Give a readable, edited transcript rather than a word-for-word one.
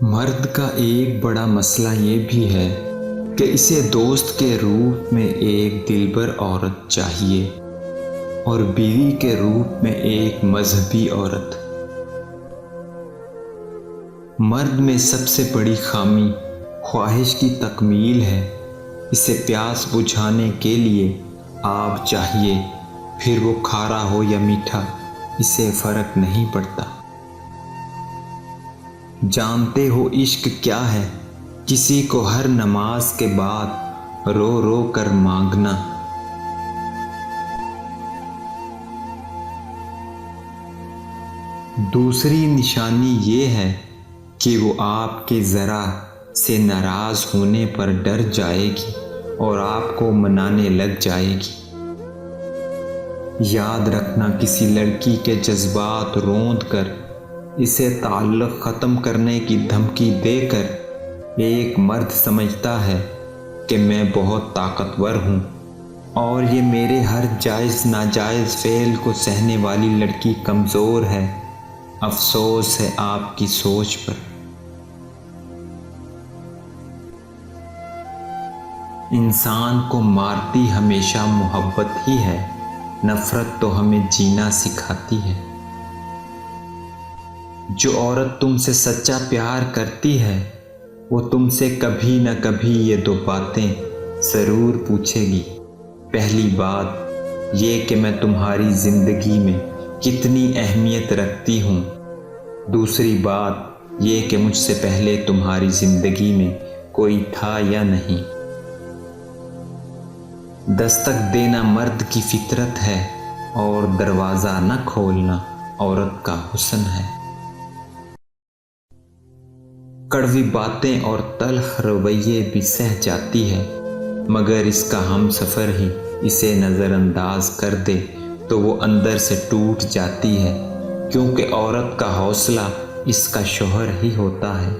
مرد کا ایک بڑا مسئلہ یہ بھی ہے کہ اسے دوست کے روپ میں ایک دلبر عورت چاہیے اور بیوی کے روپ میں ایک مذہبی عورت۔ مرد میں سب سے بڑی خامی خواہش کی تکمیل ہے۔ اسے پیاس بجھانے کے لیے آب چاہیے، پھر وہ کھارا ہو یا میٹھا، اسے فرق نہیں پڑتا۔ جانتے ہو عشق کیا ہے؟ کسی کو ہر نماز کے بعد رو رو کر مانگنا۔ دوسری نشانی یہ ہے کہ وہ آپ کے ذرا سے ناراض ہونے پر ڈر جائے گی اور آپ کو منانے لگ جائے گی۔ یاد رکھنا، کسی لڑکی کے جذبات روند کر اسے تعلق ختم کرنے کی دھمکی دے کر ایک مرد سمجھتا ہے کہ میں بہت طاقتور ہوں اور یہ میرے ہر جائز ناجائز فعل کو سہنے والی لڑکی کمزور ہے۔ افسوس ہے آپ کی سوچ پر۔ انسان کو مارتی ہمیشہ محبت ہی ہے، نفرت تو ہمیں جینا سکھاتی ہے۔ جو عورت تم سے سچا پیار کرتی ہے وہ تم سے کبھی نہ کبھی یہ دو باتیں ضرور پوچھے گی۔ پہلی بات یہ کہ میں تمہاری زندگی میں کتنی اہمیت رکھتی ہوں۔ دوسری بات یہ کہ مجھ سے پہلے تمہاری زندگی میں کوئی تھا یا نہیں۔ دستک دینا مرد کی فطرت ہے اور دروازہ نہ کھولنا عورت کا حسن ہے۔ کڑوی باتیں اور تلخ رویے بھی سہ جاتی ہے، مگر اس کا ہم سفر ہی اسے نظر انداز کر دے تو وہ اندر سے ٹوٹ جاتی ہے، کیونکہ عورت کا حوصلہ اس کا شوہر ہی ہوتا ہے۔